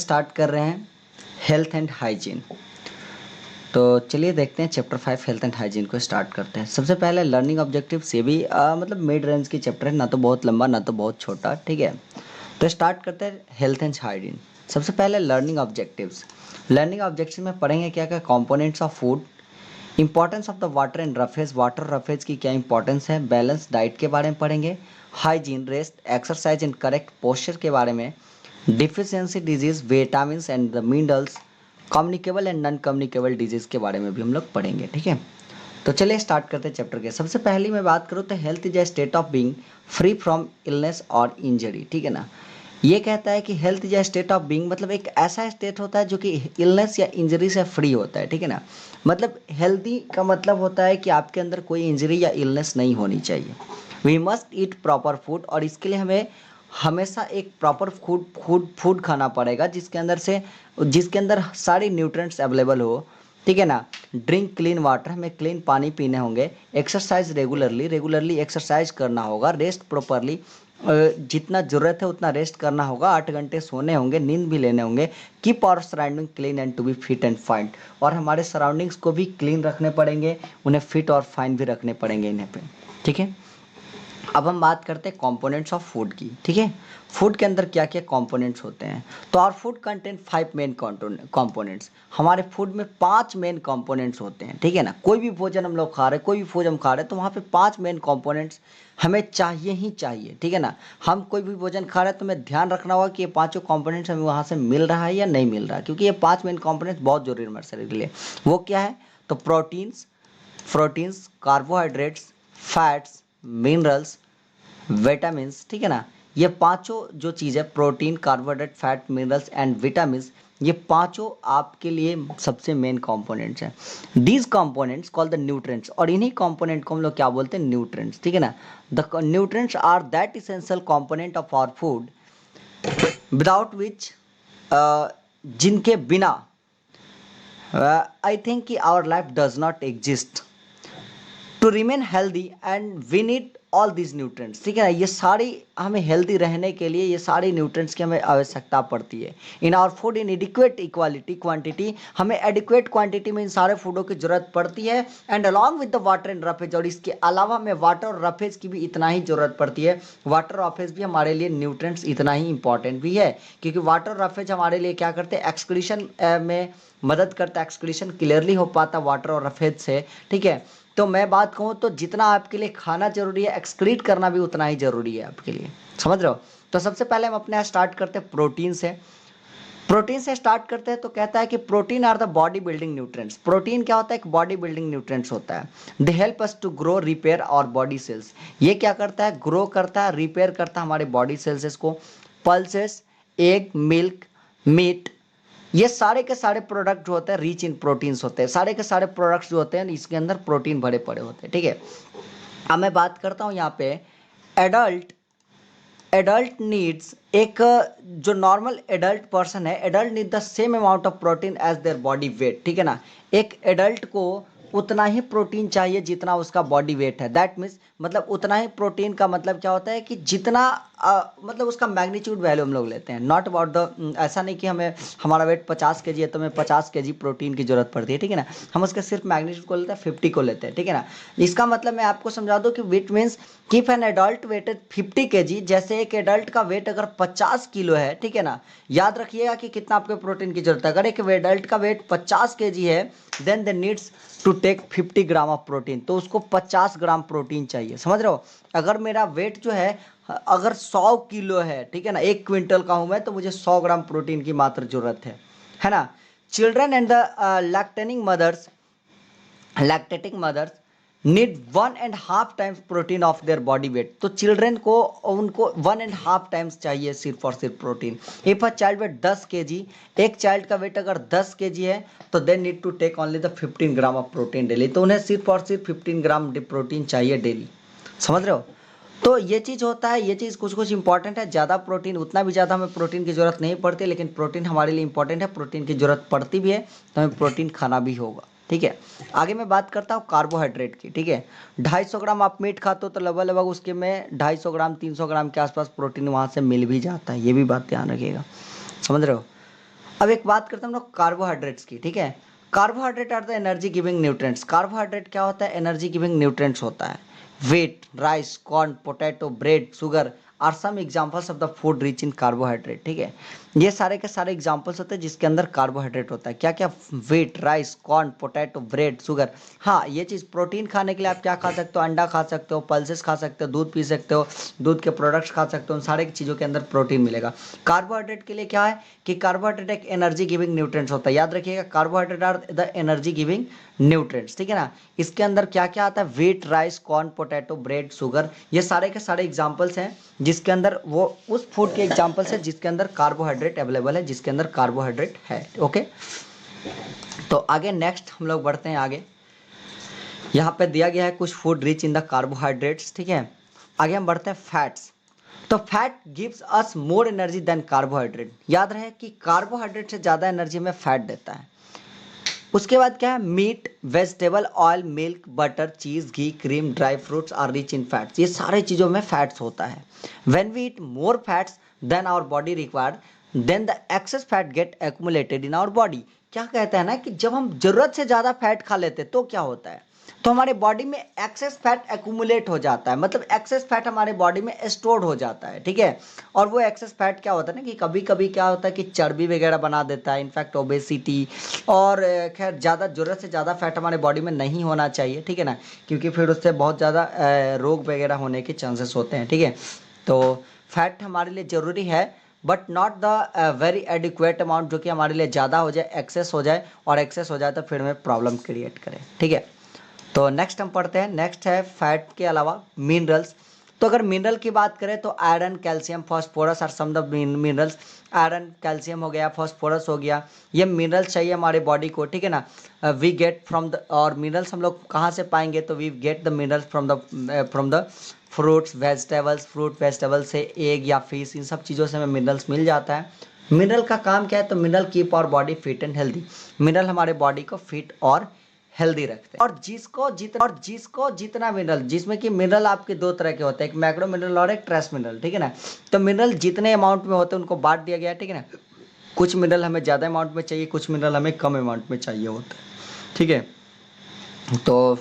Start कर रहे हैं हेल्थ एंड हाइजीन। तो चलिए देखते हैं चैप्टर 5 हेल्थ एंड हाइजीन को स्टार्ट करते हैं। सबसे पहले लर्निंग ऑब्जेक्टिव्स, ये भी मतलब मिड रेंज की चैप्टर है, ना तो बहुत लंबा ना तो बहुत छोटा, ठीक है। तो स्टार्ट करते हैं हेल्थ एंड हाइजीन। सबसे पहले लर्निंग ऑब्जेक्टिव्स। लर्निंग ऑब्जेक्टिव में पढ़ेंगे क्या क्या components of food, importance of the water and roughage, water roughage की क्या इंपॉर्टेंस है, बैलेंस डाइट के बारे में पढ़ेंगे, hygiene, rest, exercise and correct posture के बारे में, deficiency disease, vitamin and the minerals, communicable and non communicable disease के बारे में भी हम लोग पढ़ेंगे, ठीक है। तो चलिए स्टार्ट करते हैं चैप्टर के। सबसे पहली मैं बात करूँ तो health is a state of being free from illness और इंजरी, ठीक है ना। ये कहता है कि health is a state of being मतलब एक ऐसा स्टेट होता है जो कि इलनेस या इंजरी से फ्री होता है, ठीक है ना। मतलब हेल्दी का मतलब होता है कि आपके अंदर कोई इंजरी या इलनेस नहीं होनी चाहिए। We must eat proper food, और इसके लिए हमें हमेशा एक प्रॉपर फूड खाना पड़ेगा जिसके अंदर सारी न्यूट्रिएंट्स अवेलेबल हो, ठीक है ना। ड्रिंक क्लीन वाटर, हमें क्लीन पानी पीने होंगे। एक्सरसाइज रेगुलरली एक्सरसाइज करना होगा। रेस्ट प्रॉपरली, जितना ज़रूरत है उतना रेस्ट करना होगा। 8 घंटे सोने होंगे, नींद भी लेने होंगे। Keep our surrounding clean and to be fit and fine, और हमारे सराउंडिंग्स को भी क्लीन रखने पड़ेंगे, उन्हें फिट और फाइन भी रखने पड़ेंगे इन्हें पे, ठीक है। अब हम बात करते हैं कंपोनेंट्स ऑफ फूड की, ठीक है। फूड के अंदर क्या क्या कंपोनेंट्स होते हैं। तो our food contain 5 main components. हमारे फूड में 5 मेन कंपोनेंट्स होते हैं, ठीक है ना। कोई भी भोजन हम लोग खा रहे हैं, कोई भी फूड हम खा रहे हैं, तो वहाँ पे 5 मेन कंपोनेंट्स हमें चाहिए ही चाहिए, ठीक है ना। हम कोई भी भोजन खा रहे हैं तो हमें ध्यान रखना होगा कि ये पाँचों कंपोनेंट्स हमें वहाँ से मिल रहा है या नहीं मिल रहा है, क्योंकि ये 5 मेन कंपोनेंट्स बहुत जरूरी है हमारे शरीर के लिए। वो क्या है, तो proteins, carbohydrates, fats, minerals, vitamins, ठीक है ना। ये पांचों जो चीज़ है, protein, carbohydrate, fat, minerals and vitamins, ये पांचों आपके लिए सबसे मेन कंपोनेंट्स हैं। These components call the nutrients, और इन्हीं कंपोनेंट को हम लोग क्या बोलते हैं, न्यूट्रिएंट्स, ठीक है ना। The nutrients are that essential component of our food without which, जिनके बिना आई थिंक कि our life does not exist. To remain healthy and we need all these nutrients, ठीक है ना। ये सारी हमें हेल्दी रहने के लिए ये सारी न्यूट्रिएंट्स की हमें आवश्यकता पड़ती है। In our food in adequate equality quantity, हमें एडिक्वेट क्वांटिटी में इन सारे फूडों की जरूरत पड़ती है। And along with the water and roughage, और इसके अलावा हमें वाटर और रफेज की भी इतना ही जरूरत पड़ती है। वाटर और रफेज भी हमारे लिए न्यूट्रिएंट्स इतना ही इंपॉर्टेंट भी है, क्योंकि वाटर और रफेज हमारे लिए क्या करते हैं, एक्सक्रीशन में मदद करता है। एक्सक्रीशन क्लियरली हो पाता वाटर और रफेज से, ठीक है। तो मैं बात कहूँ तो जितना आपके लिए खाना जरूरी है, एक्सक्रीट करना भी उतना ही जरूरी है आपके लिए, समझ रहे हो। तो सबसे पहले हम अपने यहाँ स्टार्ट करते हैं प्रोटीन से। प्रोटीन से स्टार्ट करते हैं तो कहता है कि protein are the body building nutrients. Protein क्या होता है, एक बॉडी बिल्डिंग न्यूट्रिएंट्स होता है। They help us to grow, repair और बॉडी सेल्स। ये क्या करता है, ग्रो करता है, रिपेयर करता है हमारे बॉडी सेल्स को। पल्सेस, एग, मिल्क, मीट, ये सारे के सारे प्रोडक्ट जो होते हैं रिच इन प्रोटीन्स होते हैं। सारे के सारे प्रोडक्ट्स जो होते हैं इसके अंदर प्रोटीन भरे पड़े होते हैं, ठीक है। अब मैं बात करता हूँ यहाँ पे एडल्ट एडल्ट नीड्स, एक जो नॉर्मल एडल्ट पर्सन है, adult need the same amount of protein as their body weight, ठीक है ना। एक एडल्ट को उतना ही प्रोटीन चाहिए जितना उसका बॉडी वेट है। दैट मीन्स मतलब उतना ही प्रोटीन का मतलब क्या होता है कि जितना मतलब उसका मैग्नीट्यूड वैल्यू हम लोग लेते हैं। नॉट अबाउट द, ऐसा नहीं कि हमें हमारा वेट 50 kg है तो हमें 50 kg प्रोटीन की जरूरत पड़ती है, ठीक है ना। हम उसका सिर्फ मैग्नीट्यूड को लेते हैं, 50 को लेते हैं, ठीक है ना। इसका मतलब मैं आपको समझा दूं कि वेट मीन्स कि if an adult weighted 50 kg, जैसे एक एडल्ट का वेट अगर 50 किलो है, ठीक है ना। याद रखिएगा कि कितना आपको प्रोटीन की जरूरत है। अगर एक एडल्ट का वेट 50 kg है, then they needs to take 50 gram of protein, तो उसको 50 ग्राम प्रोटीन चाहिए, समझ रहे हो। अगर मेरा वेट जो है अगर 100 किलो है, ठीक है ना, 1 क्विंटल का हूं मैं, तो मुझे 100 ग्राम प्रोटीन की मात्र जरूरत है ना। Children and the lactating mothers need 1.5 times protein of their body weight. तो चिल्ड्रन को उनको 1.5 टाइम्स चाहिए सिर्फ और सिर्फ protein. If a child weight 10 kg, एक चाइल्ड का वेट अगर 10 kg है, तो they need to take only the 15 gram of protein daily. तो उन्हें सिर्फ और सिर्फ 15 ग्राम प्रोटीन चाहिए डेली, समझ रहे हो। तो ये चीज़ होता है, ये चीज़ कुछ कुछ इंपॉर्टेंट है। ज़्यादा प्रोटीन, उतना भी ज़्यादा हमें प्रोटीन की जरूरत नहीं पड़ती, लेकिन प्रोटीन हमारे लिए इंपॉर्टेंट है। प्रोटीन की जरूरत पड़ती भी है तो हमें प्रोटीन खाना भी होगा, ठीक है। आगे मैं बात करता हूँ कार्बोहाइड्रेट की, ठीक है। 250 ग्राम आप मीट खाते हो तो लगभग उसके में 250 ग्राम 300 ग्राम के आसपास प्रोटीन वहाँ से मिल भी जाता है। ये भी बात ध्यान रखिएगा, समझ रहे हो। अब एक बात करते हैं हम लोग कार्बोहाइड्रेट्स की, ठीक है। Carbohydrate are the energy giving nutrients. Carbohydrate क्या होता है? एनर्जी गिविंग न्यूट्रिएंट्स होता है। Wheat, rice, corn, potato, bread, sugar are some examples of the food rich in carbohydrate, ठीक है। ये सारे के सारे एग्जांपल्स होते हैं जिसके अंदर कार्बोहाइड्रेट होता है। क्या क्या? Wheat, rice, corn, potato, bread, sugar. हाँ, ये चीज़ प्रोटीन खाने के लिए आप क्या खा सकते हो? अंडा खा सकते हो, पल्सेस खा सकते हो, दूध पी सकते हो, दूध के प्रोडक्ट्स खा सकते हो। उन सारे चीज़ों के अंदर प्रोटीन मिलेगा। कार्बोहाइड्रेट के लिए क्या है कि कार्बोहाइड्रेट एक एनर्जी गिविंग न्यूट्रिएंट्स होता है। याद रखिएगा, carbohydrate are the energy giving nutrients, ठीक है ना। इसके अंदर क्या क्या आता है? Wheat, rice, corn, potato, bread, sugar, ये सारे के सारे एग्जांपल्स हैं जिसके अंदर वो उस फूड के एग्जांपल्स है जिसके अंदर कार्बोहाइड्रेट अवेलेबल है, जिसके अंदर कार्बोहाइड्रेट है। ओके, तो आगे नेक्स्ट हम लोग बढ़ते हैं आगे। यहाँ पे दिया गया है कुछ food rich in the carbohydrates, ठीक है। आगे हम बढ़ते हैं फैट्स। तो fat gives us more energy than carbohydrate. याद रहे कि कार्बोहाइड्रेट से ज़्यादा एनर्जी में फैट देता है। उसके बाद क्या है? Meat, vegetable oil, milk, butter, cheese, ghee, cream, dry fruits are rich in fats. ये सारे चीज़ों में फैट्स होता है। When we eat more fats than our body required then the excess fat get accumulated in our body. क्या कहते हैं ना कि जब हम जरूरत से ज़्यादा फैट खा लेते हैं तो क्या होता है? तो हमारे बॉडी में एक्सेस फैट एक्यूमुलेट हो जाता है, मतलब एक्सेस फैट हमारे बॉडी में स्टोर हो जाता है, ठीक है। और वो एक्सेस फैट क्या होता है ना कि कभी कभी क्या होता है कि चर्बी वगैरह बना देता है, इनफैक्ट ओबेसिटी। और खैर ज़्यादा ज़रूरत से ज़्यादा फैट हमारे बॉडी में नहीं होना चाहिए, ठीक है ना, क्योंकि फिर उससे बहुत ज़्यादा रोग वगैरह होने के चांसेस होते हैं, ठीक है। तो फैट हमारे लिए ज़रूरी है, but not the very adequate amount जो कि हमारे लिए ज़्यादा हो जाए, एक्सेस हो जाए, और एक्सेस हो जाए तो फिर हमें प्रॉब्लम क्रिएट करे, ठीक है। तो नेक्स्ट हम पढ़ते हैं। नेक्स्ट है फैट के अलावा मिनरल्स। तो अगर मिनरल की बात करें तो आयरन, कैल्शियम, फास्फोरस और some the minerals. Iron, calcium हो गया, फास्फोरस हो गया, ये मिनरल्स चाहिए हमारे बॉडी को, ठीक है ना। वी गेट फ्रॉम द, और मिनरल्स हम लोग कहाँ से पाएंगे? तो we get the minerals from the fruits, vegetables. Fruit vegetable से एग या फिश, इन सब चीज़ों से हमें मिनरल्स मिल जाता है। मिनरल का काम क्या है? तो mineral keep our body fit and healthy. Mineral हमारे बॉडी को फिट और हेल्दी रखते हैं। और जिसको जितना मिनरल, जिसमें कि मिनरल आपके दो तरह के होते हैं, एक मैक्रो मिनरल और एक ट्रेस मिनरल, ठीक है ना। तो मिनरल जितने अमाउंट में होते हैं उनको बांट दिया गया है, ठीक है ना। कुछ मिनरल हमें ज़्यादा अमाउंट में चाहिए, कुछ मिनरल हमें कम अमाउंट में चाहिए होते हैं, ठीक है। तो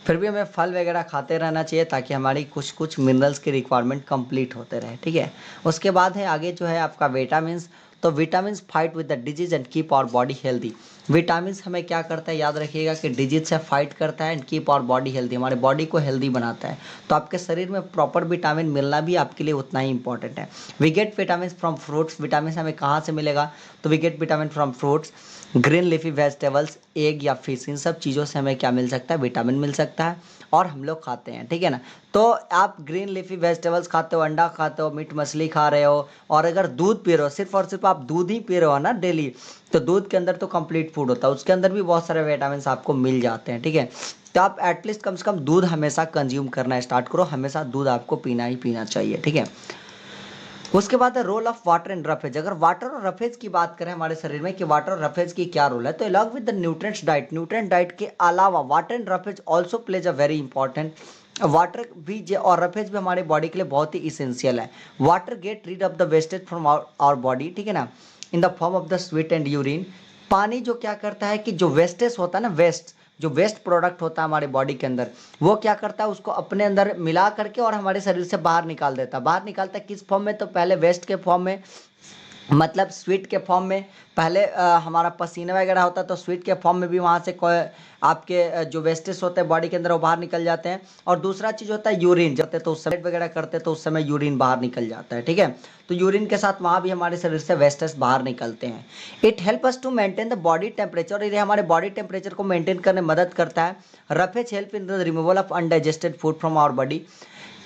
फिर भी हमें फल वगैरह खाते रहना चाहिए ताकि हमारी कुछ कुछ मिनरल्स की रिक्वायरमेंट कंप्लीट होते रहे, ठीक है। उसके बाद है आगे जो है आपका विटामिन्स। तो vitamins fight with the disease and keep our body healthy. Vitamins हमें क्या करता है? याद रखिएगा कि डिजीज से फाइट करता है and keep our body healthy, हमारे बॉडी को हेल्दी बनाता है। तो आपके शरीर में प्रॉपर विटामिन मिलना भी आपके लिए उतना ही इंपॉर्टेंट है। We get vitamin from fruits. Vitamin हमें कहाँ से मिलेगा? तो we get vitamin from fruits, green leafy vegetables, egg या फिश, इन सब चीज़ों से हमें क्या मिल सकता है? विटामिन मिल सकता है, और हम लोग खाते हैं, ठीक है ना। तो आप ग्रीन लीफी वेजिटेबल्स खाते हो, अंडा खाते हो, मीट मछली खा रहे हो, और अगर दूध पी रहे हो, सिर्फ और सिर्फ आप दूध ही पी रहे हो ना डेली, तो दूध के अंदर तो कंप्लीट फूड होता है, उसके अंदर भी बहुत सारे विटामिन आपको मिल जाते हैं, ठीक है। तो आप एटलीस्ट कम से कम दूध हमेशा कंज्यूम करना स्टार्ट करो, हमेशा दूध आपको पीना ही पीना चाहिए, ठीक है। उसके बाद है role of water and roughage. अगर वाटर और रफेज की बात करें हमारे शरीर में कि वाटर और रफेज की क्या रोल है, तो along with the nutrients diet, nutrient diet के अलावा water and roughage also plays a very important. Water भी और रफेज भी हमारे बॉडी के लिए बहुत ही इसेंशियल है। Water get rid of the wastage from our body, ठीक है ना, in the form of the sweat and urine. पानी जो क्या करता है कि जो वेस्टेज होता है ना, जो वेस्ट प्रोडक्ट होता है हमारे बॉडी के अंदर, वो क्या करता है? उसको अपने अंदर मिला करके और हमारे शरीर से बाहर निकाल देता है। बाहर निकालता है किस फॉर्म में? तो पहले वेस्ट के फॉर्म में, मतलब स्वीट के फॉर्म में। पहले हमारा पसीना वगैरह होता है तो स्वीट के फॉर्म में भी वहाँ से आपके जो वेस्टेज होते हैं बॉडी के अंदर वो बाहर निकल जाते हैं। और दूसरा चीज़ होता है यूरिन, जब तो उस समय वगैरह करते तो उस समय यूरिन बाहर निकल जाता है, ठीक है। तो यूरिन के साथ वहाँ भी हमारे शरीर से वेस्टेज बाहर निकलते हैं। It help us to maintain the body temperature, और ये हमारे बॉडी टेम्परेचर को मेंटेन करने में मदद करता है। Roughage help in the removal of undigested food from our body.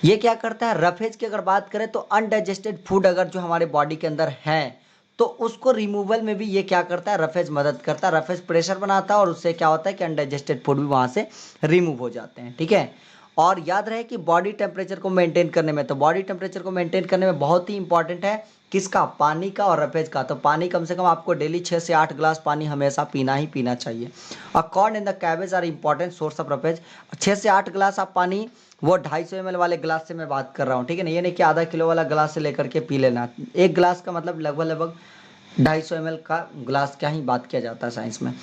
ये क्या करता है? रफेज की अगर बात करें तो अनडाइजेस्टेड फूड अगर जो हमारे बॉडी के अंदर है तो उसको रिमूवल में भी ये क्या करता है? रफेज मदद करता है। रफेज प्रेशर बनाता है और उससे क्या होता है कि अनडाइजेस्टेड फूड भी वहाँ से रिमूव हो जाते हैं, ठीक है। और याद रहे कि बॉडी टेम्परेचर को मेंटेन करने में, तो बॉडी टेम्परेचर को मेंटेन करने में बहुत ही इंपॉर्टेंट है किसका? पानी का और रफेज का। तो पानी कम से कम आपको डेली 6 से 8 ग्लास पानी हमेशा पीना ही पीना चाहिए। और corn in the cabbage are important source of roughage. 6 से 8 ग्लास आप पानी, वो 250 ml वाले ग्लास से मैं बात कर रहा हूँ, ठीक है ना, ये नहीं कि आधा किलो वाला ग्लास से लेकर के पी लेना। एक ग्लास का मतलब लगभग 250 ml का ग्लास का ही बात किया जाता है साइंस में।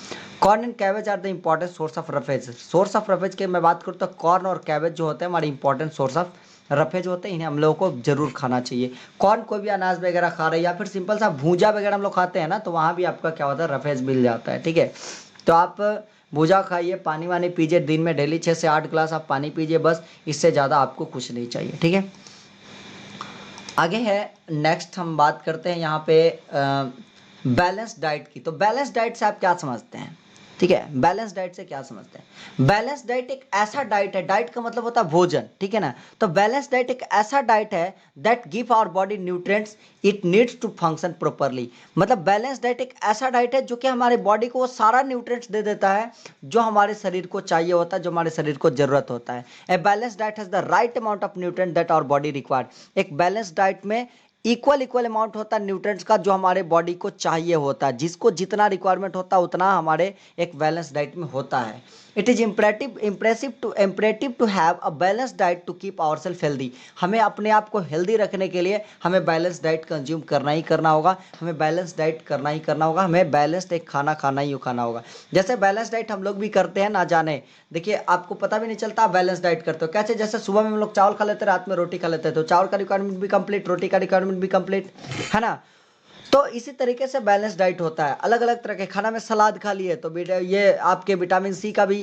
Corn and cabbage are the important source of roughage. Source of roughage की मैं बात करूँ तो कॉर्न और कैबेज जो होते हैं हमारे इंपॉर्टेंट सोर्स ऑफ रफेज होते हैं, इन्हें हम लोगों को जरूर खाना चाहिए। कॉर्न कोई भी अनाज वगैरह खा रहे हैं या फिर सिंपल सा भूजा वगैरह हम लोग खाते हैं ना, तो वहाँ भी आपका क्या होता है, रफेज मिल जाता है। ठीक है, तो आप भूजा खाइए, पानी वानी पीजिए, दिन में डेली 6 से 8 ग्लास आप पानी पीजिए, बस इससे ज़्यादा आपको कुछ नहीं चाहिए। ठीक है, आगे है नेक्स्ट हम बात करते हैं यहाँ पे बैलेंस डाइट की। तो बैलेंस डाइट से आप क्या समझते हैं? ठीक है, बैलेंस डाइट से क्या समझते हैं? बैलेंस डाइट एक ऐसा डाइट है, डाइट का मतलब होता है भोजन, ठीक है ना। तो बैलेंस डाइट एक ऐसा डाइट है that give our body nutrients it needs to function properly. मतलब बैलेंस डाइट एक ऐसा डाइट है जो कि हमारे बॉडी को वो सारा न्यूट्रिएंट्स दे देता है जो हमारे शरीर को चाहिए होता है, जो हमारे शरीर को जरूरत होता है। A balance diet has the right amount of nutrient that our body required. एक बैलेंस डाइट में इक्वल अमाउंट होता है न्यूट्रिएंट्स का जो हमारे बॉडी को चाहिए होता है, जिसको जितना रिक्वायरमेंट होता है उतना हमारे एक बैलेंस डाइट में होता है। It is imperative to have a balance diet to keep our self healthy. हमें अपने आप को हेल्दी रखने के लिए हमें बैलेंस डाइट कंज्यूम करना ही करना होगा, हमें बैलेंस डाइट करना ही करना होगा, हमें बैलेंस्ड एक खाना खाना ही खाना होगा। जैसे बैलेंस डाइट हम लोग भी करते हैं ना जाने, देखिए आपको पता भी नहीं चलता आप बैलेंस डाइट करते हो कैसे। जैसे सुबह में हम लोग चावल खा लेते हैं, रात में रोटी खा लेते हैं, तो चावल का रिक्वायरमेंट भी कंप्लीट, रोटी का रिक्वायरमेंट भी कंप्लीट, है ना। तो इसी तरीके से बैलेंस डाइट होता है। अलग अलग तरह के खाना में सलाद खा लिए तो ये आपके विटामिन सी का भी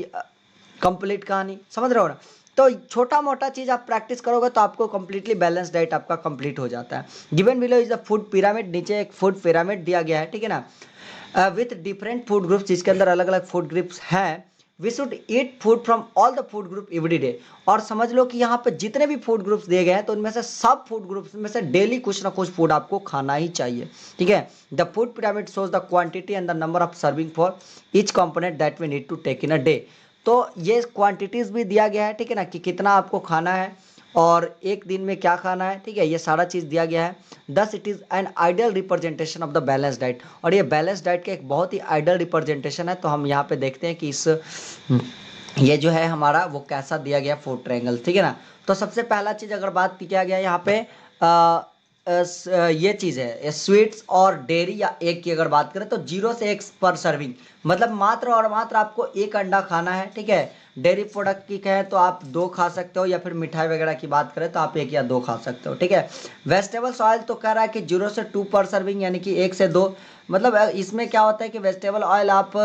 कंप्लीट कहानी, समझ रहे हो ना। तो छोटा मोटा चीज आप प्रैक्टिस करोगे तो आपको कंप्लीटली बैलेंस डाइट आपका कंप्लीट हो जाता है। Given below is the food pyramid, नीचे एक फूड पिरामिड दिया गया है, ठीक है ना, विथ डिफरेंट फूड ग्रुप्स, जिसके अंदर अलग अलग फूड ग्रुप्स हैं। We should eat food from all the food group every day. और समझ लो कि यहाँ पे जितने भी फूड ग्रुप्स दिए गए हैं तो उनमें से सब फूड ग्रुप्स में से डेली कुछ ना कुछ फूड आपको खाना ही चाहिए। ठीक है, the food pyramid shows the quantity and the number of serving for each component that we need to take in a day. तो ये क्वांटिटीज भी दिया गया है, ठीक है ना, कि कितना आपको खाना है और एक दिन में क्या खाना है, ठीक है, ये सारा चीज़ दिया गया है। Thus it is an ideal representation of the balance diet. और ये बैलेंस डाइट का एक बहुत ही आइडियल रिप्रेजेंटेशन है। तो हम यहाँ पे देखते हैं कि इस ये जो है हमारा वो कैसा दिया गया फूड ट्रायंगल, ठीक है ना। तो सबसे पहला चीज़ अगर बात किया गया यहाँ पे ये चीज़ है स्वीट्स और डेयरी या एग की अगर बात करें तो 0 से 1 पर सर्विंग, मतलब मात्र और मात्र आपको 1 अंडा खाना है। ठीक है, डेयरी प्रोडक्ट की कहें तो आप 2 खा सकते हो, या फिर मिठाई वगैरह की बात करें तो आप 1 या 2 खा सकते हो। ठीक है, वेजिटेबल्स ऑयल तो कह रहा है कि 0 से 2 पर सर्विंग, यानी कि 1 से 2। मतलब इसमें क्या होता है कि वेजिटेबल ऑयल आप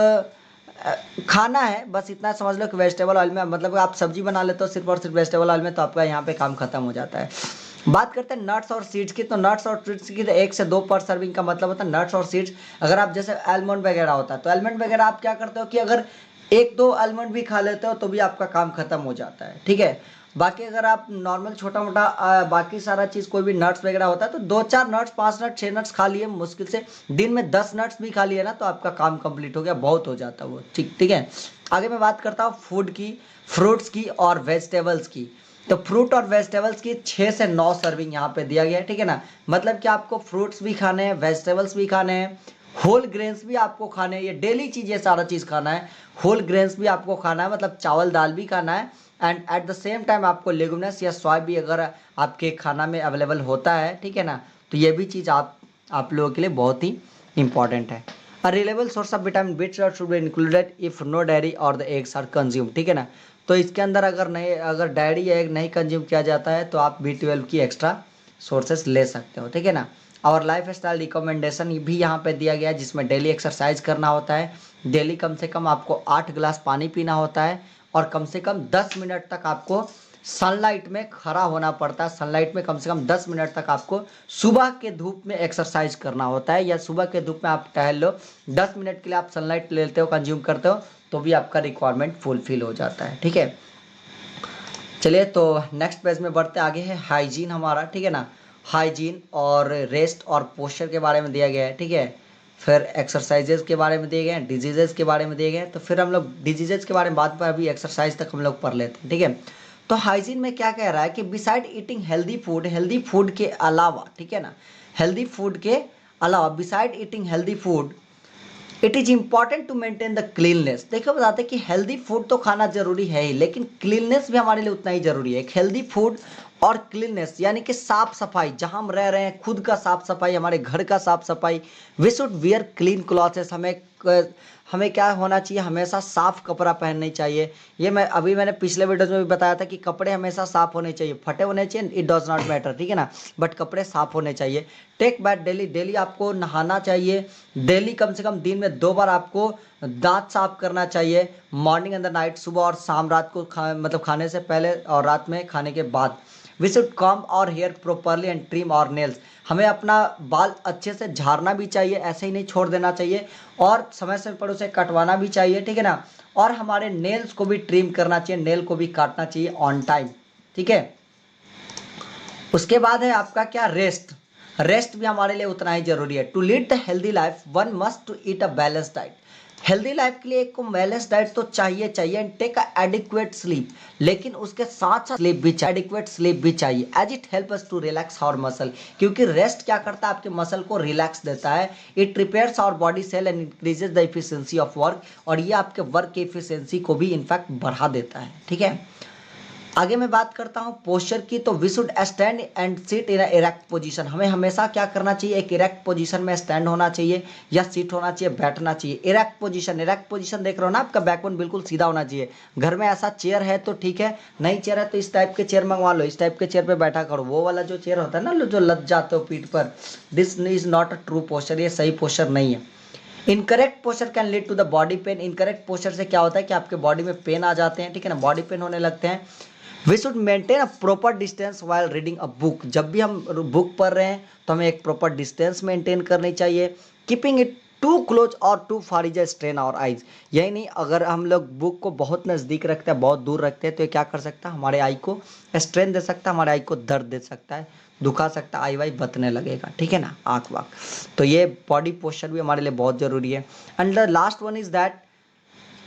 खाना है, बस इतना समझ लो कि वेजिटेबल ऑयल में, मतलब आप सब्जी बना लेते हो सिर्फ और सिर्फ वेजिटेबल ऑयल में, तो आपका यहाँ पे काम खत्म हो जाता है। बात करते हैं नट्स और सीड्स की। तो नट्स और सीड्स की तो 1 से 2 पर सर्विंग का मतलब होता है नट्स और सीड्स। अगर आप जैसे आलमंड वगैरह होता है तो आलमंड वगैरह आप क्या करते हो कि अगर 1-2 आलमंड भी खा लेते हो तो भी आपका काम खत्म हो जाता है। ठीक है, बाकी अगर आप नॉर्मल छोटा मोटा बाकी सारा चीज़ कोई भी नट्स वगैरह होता है तो 2-4 नट्स, 5 नट्स, 6 नट्स खा लिए, मुश्किल से दिन में 10 नट्स भी खा लिए ना तो आपका काम कंप्लीट हो गया, बहुत हो जाता है वो। ठीक ठीक है, आगे मैं बात करता हूँ फूड की, फ्रूट्स की और वेजिटेबल्स की। तो फ्रूट और वेजिटेबल्स की 6 से 9 सर्विंग यहाँ पे दिया गया है, ठीक है ना। मतलब कि आपको फ्रूट्स भी खाने हैं, वेजिटेबल्स भी खाने हैं, होल ग्रेन्स भी आपको खाने हैं, ये डेली चीज़, ये सारा चीज़ खाना है। होल ग्रेन्स भी आपको खाना है, मतलब चावल दाल भी खाना है, and at the same time आपको लेगुमिनस या सोया भी अगर आपके खाना में अवेलेबल होता है, ठीक है ना, तो ये भी चीज़ आप लोगों के लिए बहुत ही इंपॉर्टेंट है। A reliable source of vitamin B should be included if no dairy और द एग्स आर कंज्यूम, ठीक है ना। तो इसके अंदर अगर डेयरी या एग नहीं कंज्यूम किया जाता है तो आप B12 की एक्स्ट्रा सोर्सेस ले सकते हो, ठीक है ना। और लाइफ स्टाइल रिकमेंडेशन भी यहाँ पे दिया गया है, जिसमें डेली एक्सरसाइज करना होता है, डेली कम से कम आपको 8 गिलास पानी पीना होता है, और कम से कम 10 मिनट तक आपको सनलाइट में खड़ा होना पड़ता है। सनलाइट में कम से कम 10 मिनट तक आपको सुबह के धूप में एक्सरसाइज करना होता है, या सुबह के धूप में आप टहल लो, 10 मिनट के लिए आप सनलाइट लेते हो, कंज्यूम करते हो, तो भी आपका रिक्वायरमेंट फुलफिल हो जाता है। ठीक है, चलिए तो नेक्स्ट पेज में बढ़ते आगे है हाइजीन हमारा, ठीक है ना। हाइजीन और रेस्ट और पोस्चर के बारे में दिया गया है, ठीक है। फिर एक्सरसाइजेज के बारे में दिए गए हैं, डिजीजेज के बारे में दिए गए हैं। तो फिर हम लोग डिजीजेज के बारे में बात पर, अभी एक्सरसाइज तक हम लोग पढ़ लेते हैं, ठीक है। तो हाइजीन में क्या कह रहा है कि बिसाइड ईटिंग हेल्दी फूड के अलावा, ठीक है ना, हेल्दी फूड के अलावा, beside eating healthy food, it is important to maintain the cleanness. देखो बताते हैं कि हेल्दी फूड तो खाना जरूरी है ही, लेकिन क्लीननेस भी हमारे लिए उतना ही जरूरी है। एक हेल्दी फूड और क्लीननेस यानी कि साफ सफाई, जहां हम रह रहे हैं खुद का साफ सफाई, हमारे घर का साफ सफाई। We should wear clean clothes, हमें क्या होना चाहिए, हमेशा साफ कपड़ा पहनना चाहिए। ये मैंने पिछले वीडियो में भी बताया था कि कपड़े हमेशा साफ होने चाहिए, फटे होने चाहिए इट डज नॉट मैटर, ठीक है ना, बट कपड़े साफ होने चाहिए। टेक बैथ डेली, डेली आपको नहाना चाहिए। डेली कम से कम दिन में 2 बार आपको दांत साफ करना चाहिए, मॉर्निंग एंड द नाइट, सुबह और शाम, रात को मतलब खाने से पहले और रात में खाने के बाद। वी शुड कॉम्ब और हेयर प्रॉपरली एंड ट्रिम और नेल्स, हमें अपना बाल अच्छे से झाड़ना भी चाहिए, ऐसे ही नहीं छोड़ देना चाहिए, और समय समय पर उसे कटवाना भी चाहिए, ठीक है ना। और हमारे नेल्स को भी ट्रिम करना चाहिए, नेल को भी काटना चाहिए ऑन टाइम, ठीक है। उसके बाद है आपका क्या, रेस्ट। रेस्ट भी हमारे लिए उतना ही जरूरी है। To lead the healthy life one must to eat a balance diet, healthy life के लिए एक को बैलेंस डाइट तो चाहिए and take a adequate sleep, लेकिन उसके साथ साथ स्लीप भी चाहिए, एडिक्वेट स्लीप भी चाहिए, as it help us to relax our muscle, क्योंकि रेस्ट क्या करता है, आपके मसल को रिलैक्स देता है। It repairs our body cell and increases the efficiency of work, और ये आपके वर्क की एफिशिएंसी को भी इनफैक्ट बढ़ा देता है, ठीक है। आगे मैं बात करता हूं पोस्चर की, तो we should stand and sit in erect position, हमें हमेशा क्या करना चाहिए, एक इरेक्ट पोजीशन में स्टैंड होना चाहिए या सिट होना चाहिए, बैठना चाहिए। इरेक्ट पोजीशन, इरेक्ट पोजीशन देख रहे हो ना, आपका बैकबोन बिल्कुल सीधा होना चाहिए। घर में ऐसा चेयर है तो ठीक है, नहीं चेयर है तो इस टाइप के चेयर मंगवा लो, इस टाइप के चेयर पे बैठा करो। वो वाला जो चेयर होता है ना जो लग जाते हो पीठ पर, this is not a true posture, ये सही पोस्चर नहीं है। Incorrect posture can lead to the body pain, incorrect posture से क्या होता है कि आपके बॉडी में पेन आ जाते हैं, ठीक है ना, बॉडी पेन होने लगते हैं। We should maintain a proper distance while reading a book, जब भी हम बुक पढ़ रहे हैं तो हमें एक प्रॉपर डिस्टेंस मेंटेन करनी चाहिए। कीपिंग इट टू क्लोज और too far is a strain our eyes, यही नहीं, अगर हम लोग बुक को बहुत नज़दीक रखते हैं, बहुत दूर रखते हैं, तो ये क्या कर सकता है, हमारे आई को स्ट्रेन दे सकता है, हमारे आई को दर्द दे सकता है, दुखा सकता है, आई वाई बतने लगेगा, ठीक है ना, आँख वाँख। तो ये बॉडी पोस्चर भी हमारे लिए बहुत ज़रूरी है। And the last one is that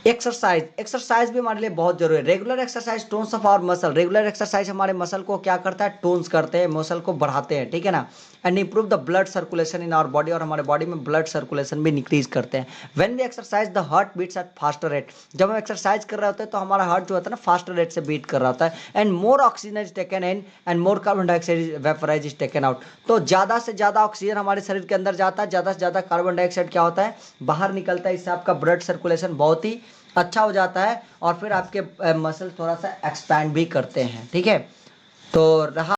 exercise, exercise भी हमारे लिए बहुत जरूरी है। Regular exercise tones of our muscle, regular exercise हमारे मसल को क्या करता है, टोन्स करते हैं, मसल को बढ़ाते हैं, ठीक है ना। And improve the blood circulation in our body, और हमारे बॉडी में ब्लड सर्कुलेशन भी इंक्रीज करते हैं। When we exercise the heart beats at faster rate, जब हम एक्सरसाइज कर रहे होते हैं तो हमारा हार्ट जो होता है ना फास्टर रेट से बीट कर रहा होता है। And more oxygen is taken in and more carbon dioxide vaporise is taken out, तो ज़्यादा से ज़्यादा ऑक्सीजन हमारे शरीर के अंदर जाता है, ज़्यादा से ज़्यादा कार्बन डाइऑक्साइड क्या होता है, बाहर निकलता है। इससे आपका ब्लड सर्कुलेशन बहुत ही अच्छा हो जाता है, और फिर आपके मसल थोड़ा सा एक्सपैंड भी करते हैं, ठीक है। तो रहा